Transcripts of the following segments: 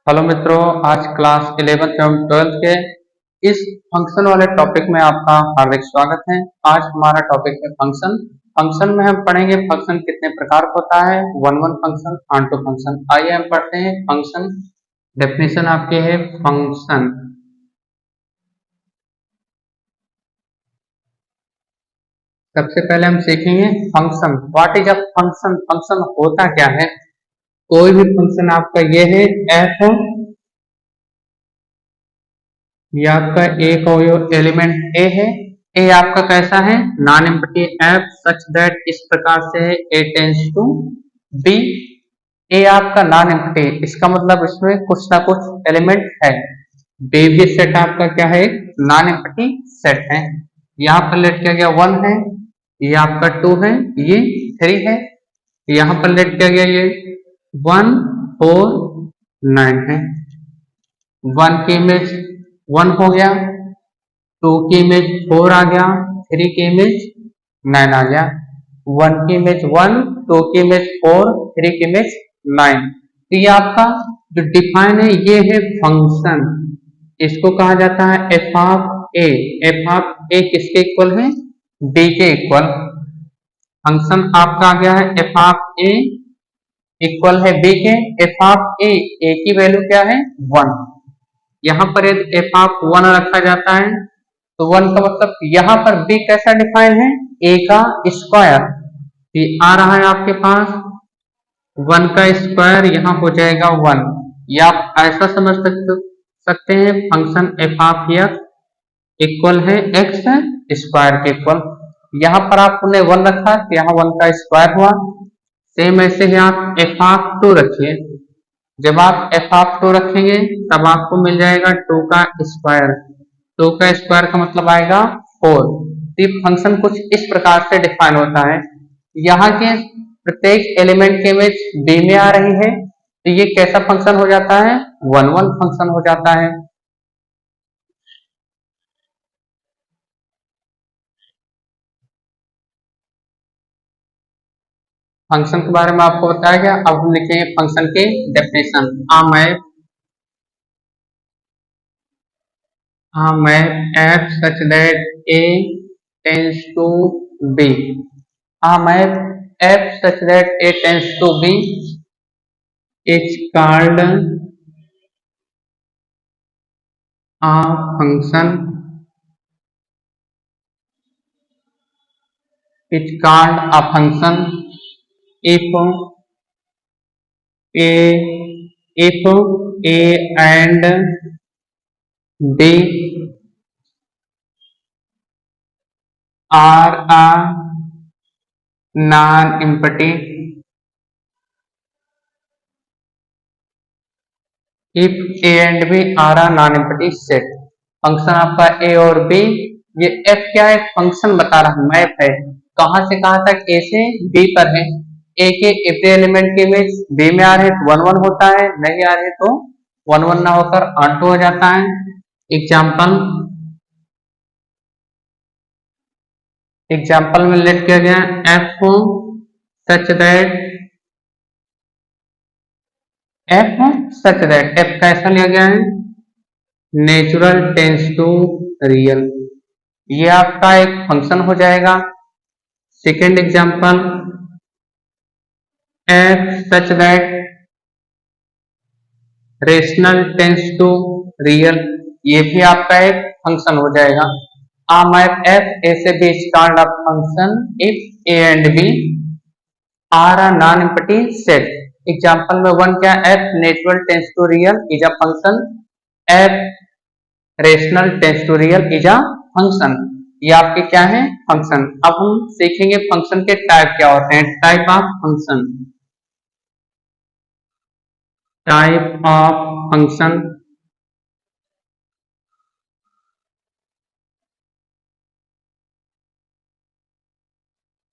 Hello मित्रों, आज class 11th एवं 12th के इस फंक्शन वाले टॉपिक में आपका हार्दिक स्वागत है। आज हमारा टॉपिक है फंक्शन। फंक्शन में हम पढ़ेंगे फंक्शन कितने प्रकार का होता है, one one function, onto function. आइए हम पढ़ते हैं फंक्शन। डेफिनेशन आपकी है फंक्शन। सबसे पहले हम सीखेंगे function. What is a function? Function होता क्या है? कोई भी फंक्शन आपका ये है एफ, ये आपका ए का एलिमेंट ए है। ए आपका कैसा है? Non empty F such that इस प्रकार से है ए टेंस टू बी। ए आपका नॉन एम्प्टी, इसका मतलब इसमें कुछ ना कुछ एलिमेंट है। बी भी सेट आपका क्या है? नॉन एम्प्टी सेट है। यहाँ पर लेट किया गया 1 है, ये आपका 2 है, ये 3 है। यहाँ पर लेट किया गया ये 1 4 9 है। 1 की इमेज 1 हो गया, 2 की इमेज 4 आ गया, 3 की इमेज 9 आ गया। 1 की इमेज 1, 2 की इमेज 4, 3 की इमेज 9। तो ये आपका जो डिफाइन है ये है फंक्शन। इसको कहा जाता है F of A. F of A किसके इक्वल है? बी के इक्वल। फंक्शन आपका आ गया है एफ ऑफ ए इक्वल है बी के। एफ ऑफ ए की वैल्यू क्या है? 1। यहाँ पर यदि एफ ऑफ 1 रखा जाता है तो 1 का मतलब यहाँ पर b कैसा डिफाइन है? a का स्क्वायर। ये आ रहा है आपके पास 1 का स्क्वायर, यहाँ हो जाएगा 1। या आप ऐसा समझ सकते हैं function F of x equal है एक्स स्क्वायर के इक्वल। यहाँ पर आपने 1 रखा तो यहाँ 1 का स्क्वायर हुआ। सेम ऐसे ही आप एफ ऑफ 2 रखिए। जब आप एफ ऑफ 2 रखेंगे तब आपको मिल जाएगा 2 का स्क्वायर। 2 का स्क्वायर का मतलब आएगा 4। तो ये फंक्शन कुछ इस प्रकार से डिफाइन होता है। यहाँ के प्रत्येक एलिमेंट की इमेज बी में आ रही है तो ये कैसा फंक्शन हो जाता है? वन वन फंक्शन हो जाता है। फंक्शन के बारे में आपको बताया गया। अब हम लिखेंगे फंक्शन के definition. Map f such that a tends to b. Map f such that a tends to b is called a function. It's called a function if a if a and b are a non-empty. If a and b are a non-empty set। Function आपका a और b, ये f क्या है? Function बता रहा है, map है। कहां से कहां तक? a से b पर है। a के एवरी एलिमेंट की इमेज b में आ रहे तो 1 1 होता है, नहीं आ रहे तो 1 1 ना होकर ऑन टू हो जाता है। एग्जाम्पल में लेट किया गया f सच दैट f कैसा लिया गया है? Natural tends to real. ये आपका एक फंक्शन हो जाएगा। Second example f such that rational tends to real, ये भी आपका एक फंक्शन हो जाएगा। मैप f a से b is called a function if a and b are a non-empty set। Example में 1 क्या? f natural tends to real is a function, f rational tends to real is a function. ये आपके क्या है? Function. अब हम सीखेंगे function के टाइप क्या होते हैं। Type of function. Type of function.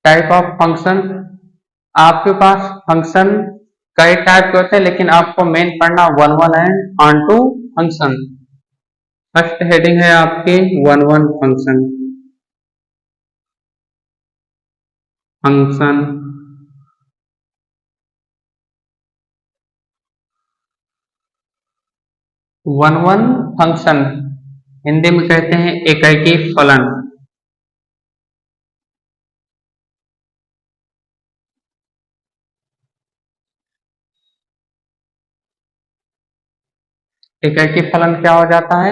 Type of function आपके पास फंक्शन कई टाइप के होते हैं, लेकिन आपको मेन पढ़ना 1 1 and onto function. First heading है आपकी 1 1 function. Function one one function Hindi में कहते हैं एकाकी फलन। एकाकी फलन क्या हो जाता है,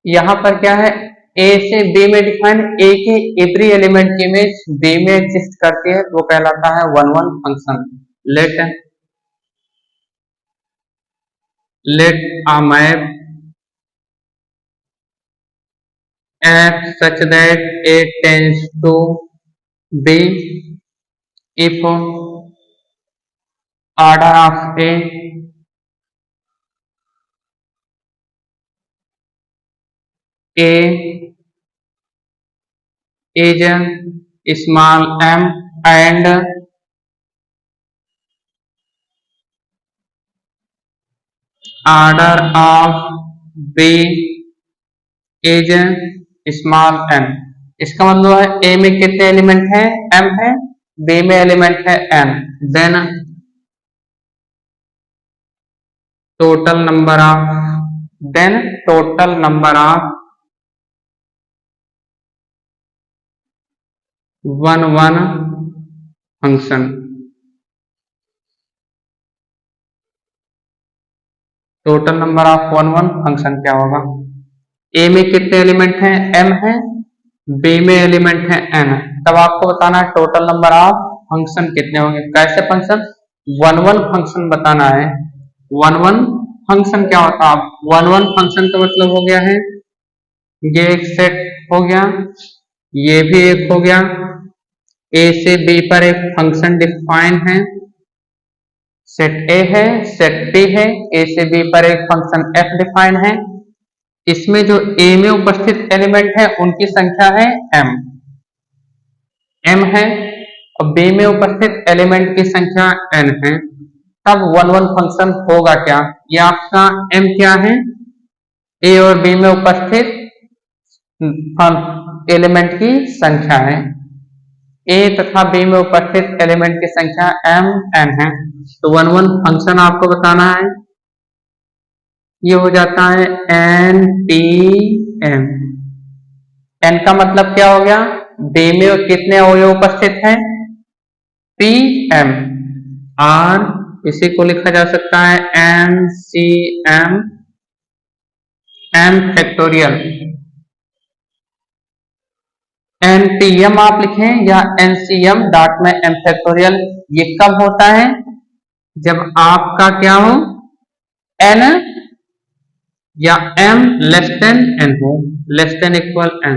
यहाँ पर क्या है, ए से बी में डिफाइन, ए की एवरी एलिमेंट की इमेज बी में एग्जिस्ट करती है, तो वो कहलाता है one one function. Let a map f such that a tends to b if order of a is small m and order of b is small n। इसका मतलब है a में कितने एलिमेंट हैं, m है, b में element है n, then total number of one one function. Total number of one one function क्या होगा, ए में कितने एलिमेंट हैं, m है, b में एलिमेंट है n, तब आपको बताना है टोटल नंबर ऑफ फंक्शन कितने होंगे। कैसे फंक्शन, वन वन फंक्शन बताना है। वन वन फंक्शन क्या होता है, वन वन फंक्शन का मतलब हो गया है, ये एक सेट हो गया, ये भी एक हो गया, ए से बी पर एक फंक्शन डिफाइन है, सेट ए है, सेट बी है, ए से बी पर एक फंक्शन एफ डिफाइन है, इसमें जो ए में उपस्थित एलिमेंट है उनकी संख्या है m है, और बी में उपस्थित एलिमेंट की संख्या n है, तब वन वन फंक्शन होगा क्या, ये आपका m क्या है, ए और बी में उपस्थित एलिमेंट की संख्या है, ए तथा बी में उपस्थित एलिमेंट की संख्या m n है, तो वन वन फंक्शन आपको बताना है, ये हो जाता है n p m। n का मतलब क्या हो गया, बी में कितने अवयव उपस्थित हैं, p m, और इसी को लिखा जा सकता है n c m m factorial. npm आप लिखें या ncm डॉट में m फैक्टोरियल, ये कब होता है, जब आपका क्या हो, n या m लेस देन n हो, less than equal n।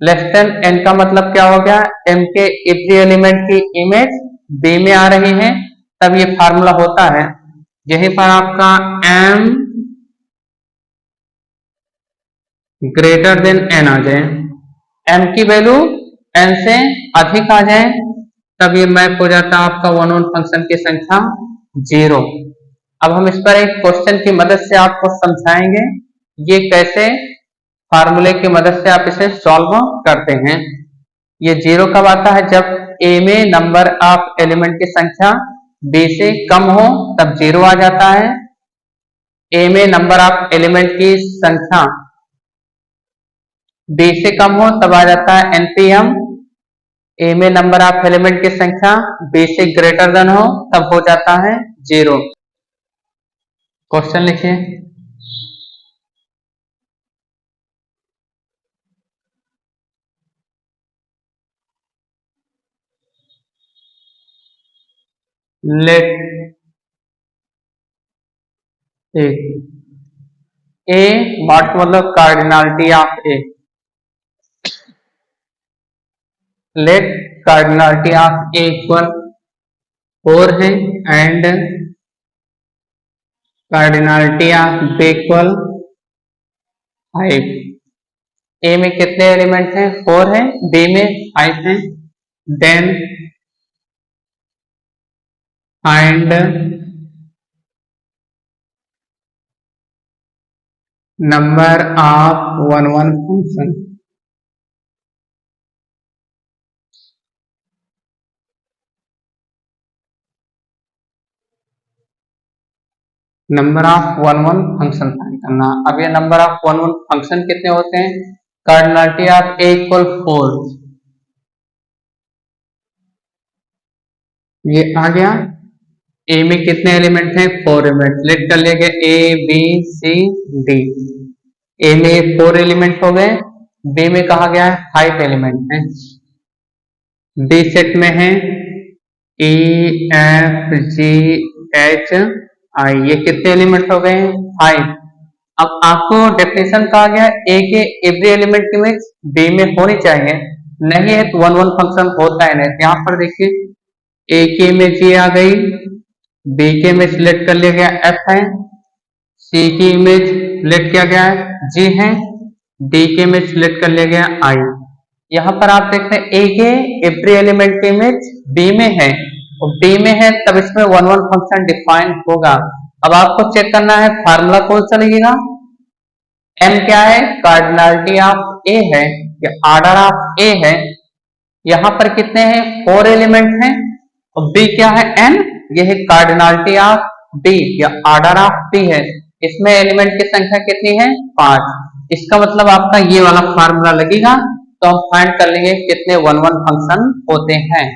Less than n का मतलब क्या हो गया, m के एवरी एलिमेंट की इमेज b में आ रही है, तब ये फार्मूला होता है। यहीं पर आपका m ग्रेटर देन n आ जाए, m की वैल्यू n से अधिक आ जाए, तब ये मैप हो जाता है आपका वन वन फंक्शन की संख्या 0। अब हम इस पर एक क्वेश्चन की मदद से आपको समझाएंगे, ये कैसे फार्मूले की मदद से आप इसे सॉल्व करते हैं। ये 0 कब आता है, जब a में नंबर ऑफ एलिमेंट की संख्या b से कम हो, तब 0 आ जाता है। a में नंबर ऑफ एलिमेंट की संख्या b से कम हो, तब आ जाता है npm। a में नंबर ऑफ एलिमेंट की संख्या b से ग्रेटर देन हो, तब हो जाता है 0। क्वेश्चन लिखिए, लेट ए व्हाट मतलब cardinality of A, let cardinality of A equal 4 है, and cardinality of B equal 5। A में कितने एलिमेंट हैं, 4 है, बी में 5 है, then find number of one one function. Number of one one function find करना। अब ये number of one one function कितने होते हैं? कार्डिनलिटी ऑफ ए इक्वल 4, ये आ गया। ए में कितने एलिमेंट हैं? 4 एलिमेंट। लेट कर लिया गया ए बी सी डी। ए में 4 एलिमेंट हो गए, बी में कहा गया है 5 एलिमेंट है, डी सेट में है E F G H I. ये कितने एलिमेंट हो गए? 5। अब आपको डेफिनेशन कहा गया ए के एवरी एलिमेंट की इमेज बी में होनी चाहिए, नहीं है तो वन वन फंक्शन होता है नहीं। यहाँ पर देखिए ए की इमेज ये आ गई, बी की इमेज सिलेक्ट कर लिया गया एफ है, सी की इमेज सिलेक्ट किया गया है जी है, डी की इमेज सिलेक्ट कर लिया गया आई। यहाँ पर आप देख रहे हैं ए के एवरी एलिमेंट की इमेज बी में है, और बी में है तब इसमें वन वन फंक्शन डिफाइन होगा। अब आपको चेक करना है फार्मूला कौन सा लगेगा। एन क्या है? कार्डिनलिटी ऑफ ए है, या ऑर्डर ऑफ ए है। यहाँ पर कितने हैं? 4 एलिमेंट हैं, और बी क्या है? एन। ये है कार्डिनलिटी ऑफ बी या ऑर्डर ऑफ बी है। इसमें एलिमेंट की संख्या कितनी है? 5। इसका मतलब आपका ये वाला फार्मूला लगेगा, तो हम फाइंड कर लेंगे कितने वन वन फंक्शन होते हैं।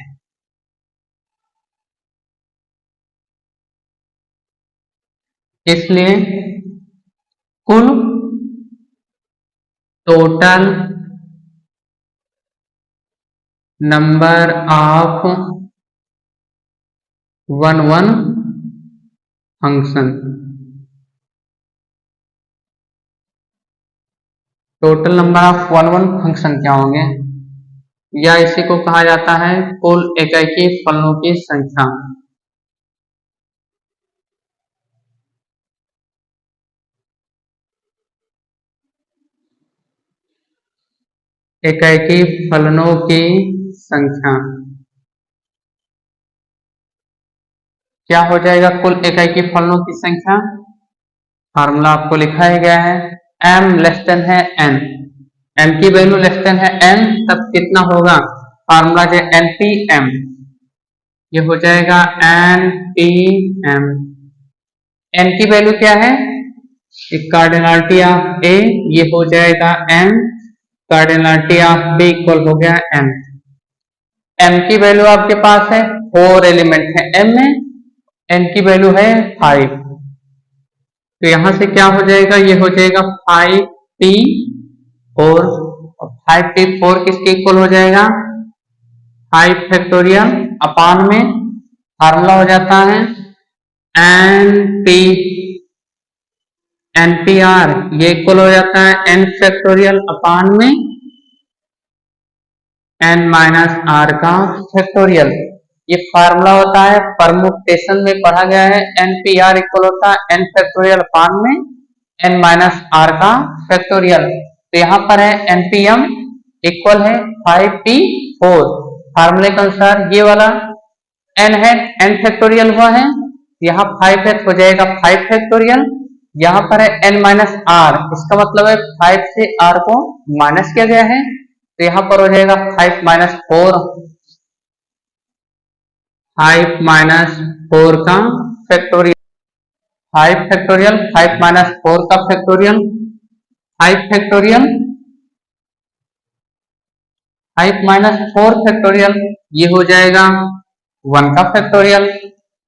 इसलिए कुल total number of one one function, total number of one one function क्या होंगे? या इसी को कहा जाता है कुल इकाई फलनों की संख्या। इकाई फलनों की संख्या क्या हो जाएगा? कुल इकाई फलनों की संख्या। फार्मूला आपको लिखा ही गया है, m लेस देन है n, m की वैल्यू लेस देन है n, तब कितना होगा? फार्मूला जो npm, ये हो जाएगा npm। n की वैल्यू क्या है? कार्डिनलिटी ऑफ a, ये हो जाएगा n, cardinality of b equal हो गया n। m की वैल्यू आपके पास है 4 एलिमेंट है m में, n की वैल्यू है 5, तो यहां से क्या हो जाएगा? ये हो जाएगा 5p4, 5p4 किसके इक्वल हो जाएगा? 5 फैक्टोरियल अपान में फार्मूला हो जाता है npr, ये इक्वल हो जाता है n फैक्टोरियल अपान में n माइनस आर का फैक्टोरियल। ये फार्मूला होता है, परमुटेशन में पढ़ा गया है, npr इक्वल होता है n फैक्टोरियल अपान में n माइनस आर का फैक्टोरियल। तो यहाँ पर है npm इक्वल है 5p4। फार्मूले के अनुसार ये वाला n है, n फैक्टोरियल हुआ है, यहाँ 5x हो जाएगा 5 फैक्टोरियल, यहाँ पर है n माइनस आर, इसका मतलब है 5 से r को माइनस किया गया है, तो यहाँ पर हो जाएगा 5 माइनस 4, 5 माइनस 4 का फैक्टोरियल, 5 फैक्टोरियल, 5 माइनस 4 का फैक्टोरियल, 5 फैक्टोरियल, 5 माइनस 4 फैक्टोरियल, ये हो जाएगा 1 का फैक्टोरियल।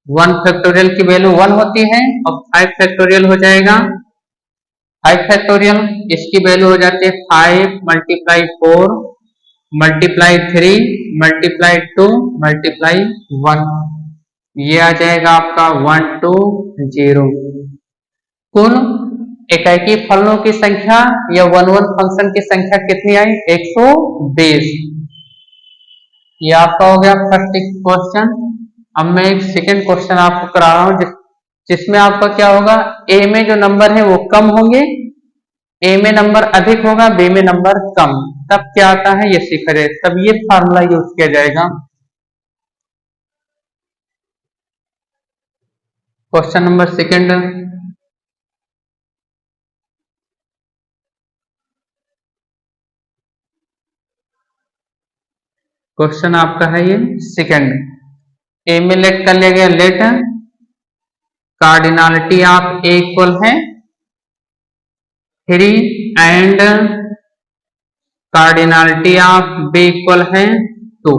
1 फैक्टोरियल की वैल्यू 1 होती है, और 5 फैक्टोरियल हो जाएगा 5 फैक्टोरियल, इसकी वैल्यू हो जाती है 5 मल्टीप्लाई 4 मल्टीप्लाई 3 मल्टीप्लाई 2 मल्टीप्लाई 1, ये आ जाएगा आपका 120। कुल इकाई फलनों की संख्या या वन वन फंक्शन की संख्या कितनी आई? 120। ये आपका हो गया फर्स्ट क्वेश्चन। अब मैं एक सेकेंड क्वेश्चन आपको करा रहा हूं, जिसमें आपका क्या होगा? ए में जो नंबर है वो कम होंगे, ए में नंबर अधिक होगा, बी में नंबर कम, तब क्या आता है ये सीख रहे, तब ये फार्मूला यूज किया जाएगा। क्वेश्चन नंबर सेकेंड, क्वेश्चन आपका है ये सेकेंड। ए में लेट कर लिया गया let cardinality of A equal है 3 and cardinality of B equal है 2।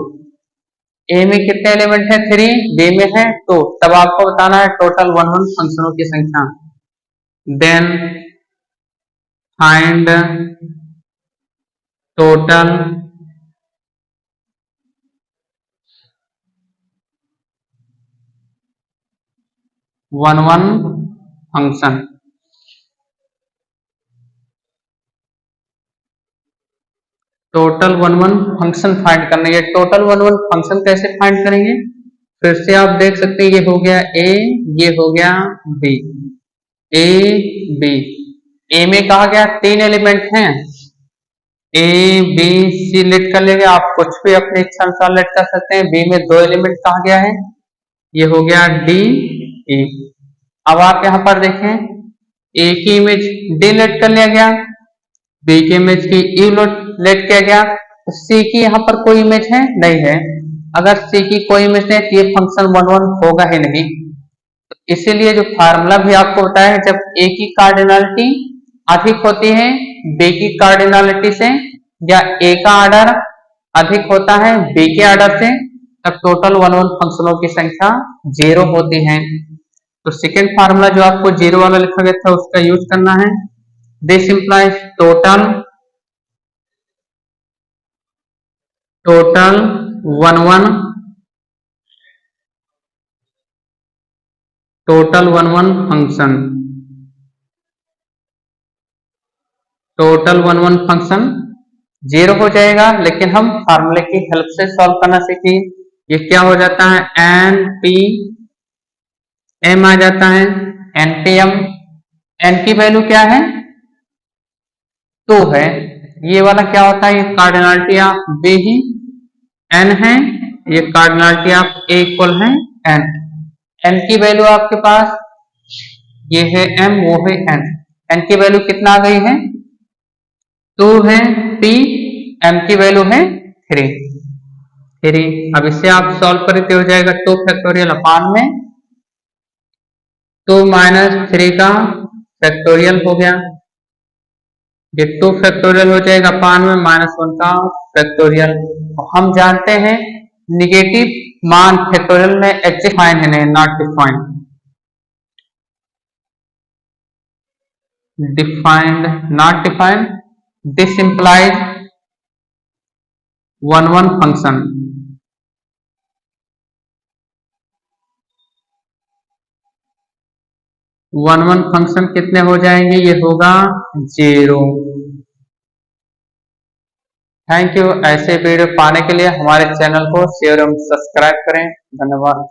ए में कितने एलिमेंट है 3, बी में है 2, तब आपको बताना है टोटल 1 1 फंक्शनों की संख्या। Then find total one one function. Total one one function find करना है। टोटल वन वन फंक्शन कैसे फाइंड करेंगे, फिर से आप देख सकते हैं, ये हो गया ए, ये हो गया बी, ए बी। ए में कहा गया 3 एलिमेंट हैं, ए बी सी लेट कर लेंगे, आप कुछ भी अपने इच्छा अनुसार लेट कर सकते हैं। बी में 2 एलिमेंट कहा गया है, ये हो गया डी ई। अब आप यहां पर देखें, ए की इमेज डी लेट कर लिया गया, बी की इमेज की ई लेट किया गया, तो सी की यहाँ पर कोई इमेज है नहीं है। अगर सी की कोई इमेज है तो ये फंक्शन 1 1 होगा ही नहीं। तो इसीलिए जो फार्मूला भी आपको बताया है, जब ए की कार्डिनलिटी अधिक होती है बी की कार्डिनलिटी से, या ए का आर्डर अधिक होता है बी के आर्डर से, तब टोटल 1 1 फंक्शनों की संख्या 0 होती है। तो सेकेंड फार्मूला जो आपको 0 वाला लिखा गया था उसका यूज करना है। This implies total 1 1 function, total 1 1 function 0 हो जाएगा। लेकिन हम फार्मूले की हेल्प से सॉल्व करना सीखेंगे। ये क्या हो जाता है, एन पी एम आ जाता है, एन पी एम। एन की वैल्यू क्या है 2 है, ये वाला क्या होता है, ये कार्डिनलिटी ऑफ बी ही एन है, ये कार्डिनलिटी ऑफ ए इक्वल है एन। एन की वैल्यू आपके पास ये है एम, वो है एन। एन की वैल्यू कितना आ गई है 2 है, पी एम की वैल्यू है 3। अब इसे आप सॉल्व करें तो हो जाएगा 2 फैक्टोरियल अपान में 2 माइनस 3 का फैक्टोरियल हो गया, ये 2 फैक्टोरियल हो जाएगा अपान में -1 का फैक्टोरियल। हम जानते हैं निगेटिव मान फैक्टोरियल में एग्जिस्ट है, not defined. not defined, this implies 1 1 function। One one function कितने हो जाएंगे, ये होगा 0। Thank you. ऐसे वीडियो पाने के लिए हमारे चैनल को शेयर एवं सब्सक्राइब करें। धन्यवाद।